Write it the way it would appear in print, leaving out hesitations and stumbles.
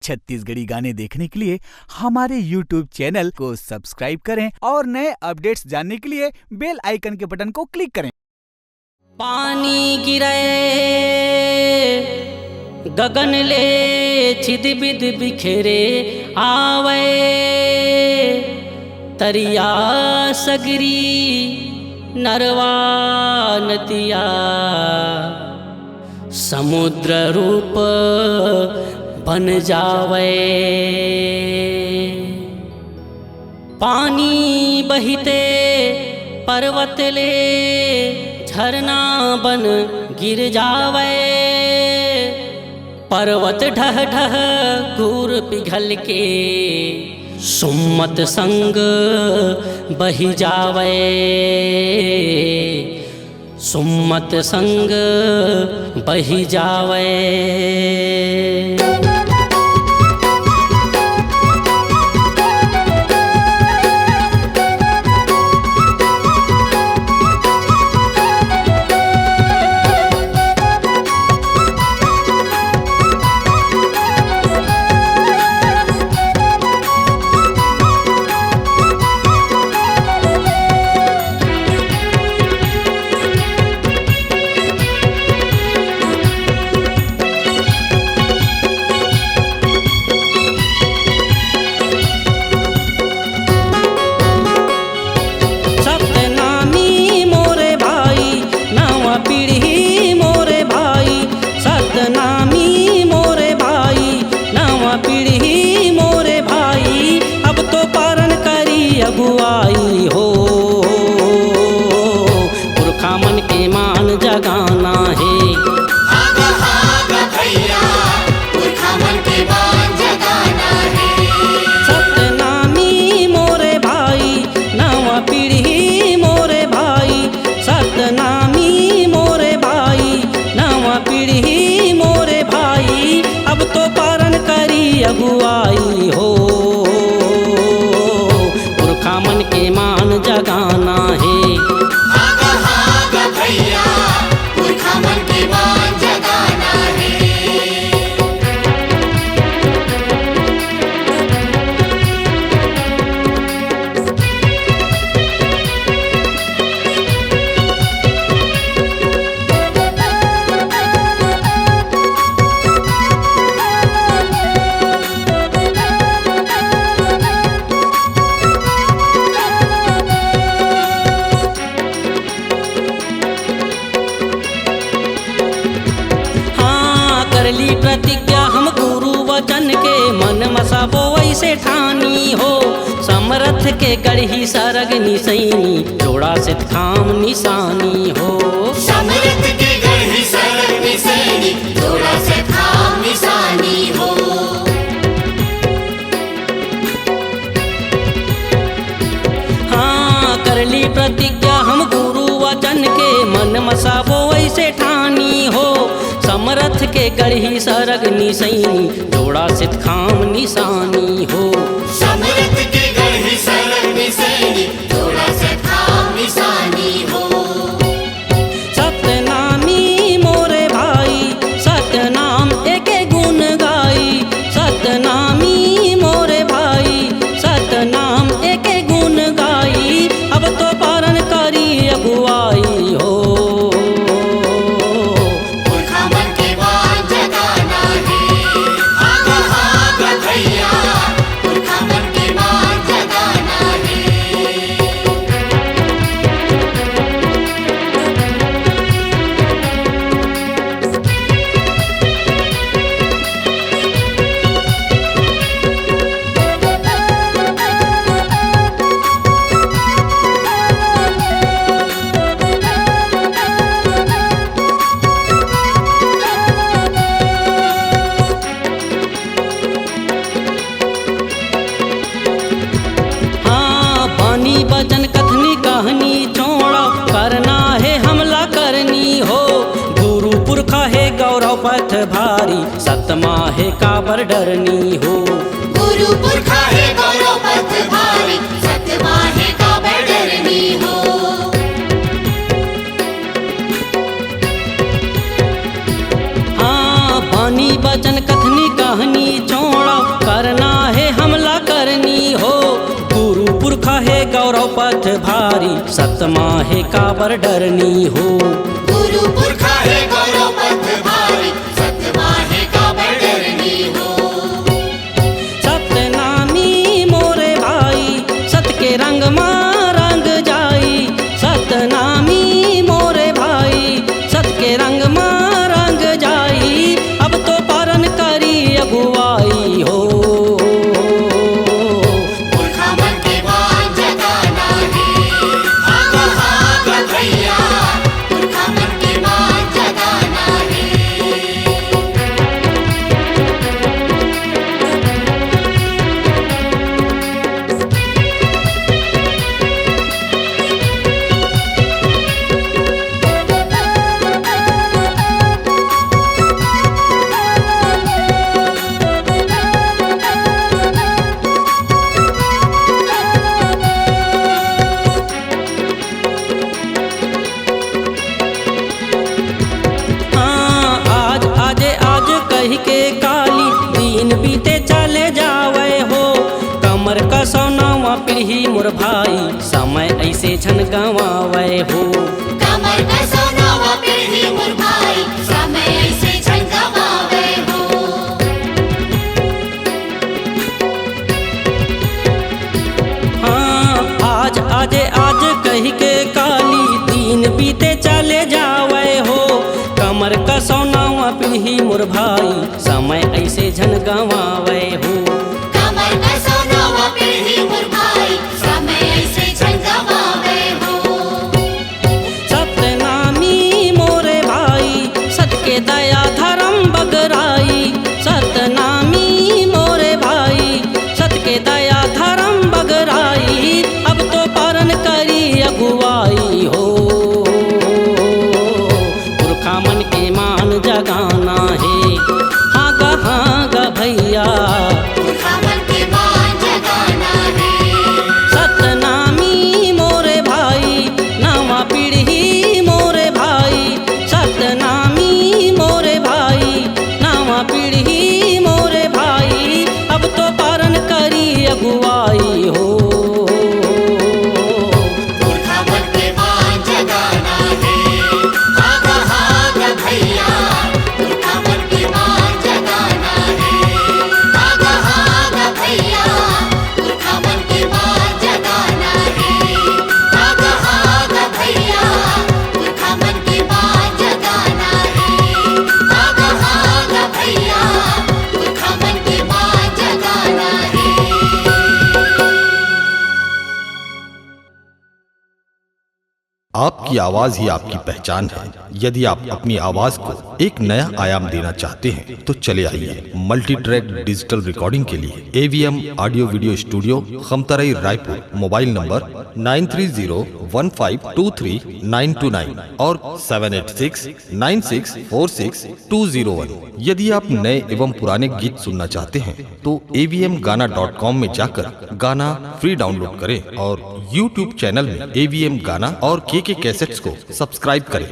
छत्तीसगढ़ी गाने देखने के लिए हमारे YouTube चैनल को सब्सक्राइब करें और नए अपडेट्स जानने के लिए बेल आइकन के बटन को क्लिक करें। पानी गिरे गगन ले छिद बिद बिखेरे आवे तरिया सगरी नरवा नदिया समुद्र रूप बन जावे। पानी बहिते पर्वत ले झरना बन गिर जावे। पर्वत ढह ढह घूर पिघल के सुम्मत संग बही जावे। सुम्मत संग बही जावे। अगुवाई हो पुरखा मन के मान जगाना है। आगा आगा भैया पुरखा मन के मान जगाना है। सतनामी मोरे भाई नवा पीढ़ी मोरे भाई। सतनामी मोरे भाई नवा पीढ़ी मोरे भाई। अब तो पारण करी अगुवाई हो मन के मान जगाना है। आगा आगा भैया पुरखा मन के मान जगाना है। करली प्रतिज्ञा हम गुरु वचन के मन मसाबो वैसे ठानी हो। समरथ के गढ़ी सरग निसैनी जोड़ा सित खाम निशानी हो। समरथ के गढ़ी सरग निसैनी जोड़ा सित खाम निशानी हो। हाँ करली प्रतिज्ञा हम गुरु वचन के मन मसाबो वैसे ठानी हो। समरथ के गढ़ी सरग निसैनी जोड़ा सित खाम निशानी हो। समरथ के गढ़ी सरग निसैनी जोड़ा सित खाम निशानी हो। सतनामी मोरे भाई सतनाम एके गुण गाई। सतनामी मोरे भाई सतनाम एके गुण गाई। अब तो पारण करी अगुवाई हो बचन कथनी कहानी छोड़ा करना है हमला करनी हो। गुरु पुरखा है गौरव पथ भारी सतमा है काबर डरनी हो। गुरु पुरखा है गौरव पथ भारी सतमा है काबर डरनी हो। हाँ बानी बचन कथनी कहानी छोड़ा सतमा है काबर डरनी हो। गुरु पुरखा है गौरव पथ भारी, सतमा है काबर डरनी हो। सतनामी मोरे भाई सत के रंग मां रंग जाई, सतनामी मोरे भाई सत के रंग मां रंग जाई, अब तो पारन करी अगुवाई हो। पुरखा मन के बांध जगाना है, हागा हागा भैया, पुरखा मन के बांध जगाना है। हाँ, आज आजे आज कही के काली दिन बीते चले जावे हो। कमर का सोनावा पीढ़ी मोर भाई समय ऐसे झन गवावे हो। कमर का सोनावा पीढ़ी मोर भाई, समय ऐसे झंझावावे हो। हाँ, आज आजे आज कही के काली दिन बीते चले जावे हो। कमर का सोनावा पीढ़ी मोर भाई समय ऐसे झन गवावे हो। कमर का सोनावा पीढ़ी मोर भाई, समय ऐसे झंझावावे हो। सतनामी मोरे भाई सत के दया धर्म बगराई, सतनामी मोरे भाई सत के दया धर्म बगराई, अब तो पारन करी अगुवाई हो। पुरखा मन के मान जगाना है, हागा भैया, पुरखा मन के बांध जगाना है। सतनामी मोरे भाई नवा पीढ़ी मोरे भाई, सतनामी मोरे भाई नवा पीढ़ी मोरे भाई, अब तो पारन करी अगुवाई हो। पुरखा मन के बांध जगाना है, हागा हागा भैया, पुरखा मन के बांध जगाना है। हागा हागा भैया, पुरखा मन के बांध जगाना है। हागा हागा भैया, पुरखा मन के बांध जगाना है। हागा हागा भैया, पुरखा मन के बांध जगाना है। आपकी आवाज ही आपकी पहचान है। यदि आप अपनी आवाज को एक नया आयाम देना चाहते हैं तो चले आइए मल्टी ट्रैक डिजिटल रिकॉर्डिंग के लिए AVM audio video studio Khamtarai Raipur. Mobile number 9301523929 और 7869646201। यदि आप नए एवं पुराने गीत सुनना चाहते हैं तो avmgana.com में जाकर गाना फ्री डाउनलोड करें और YouTube चैनल में AVM गाना और KK कैसेट्स को सब्सक्राइब करें।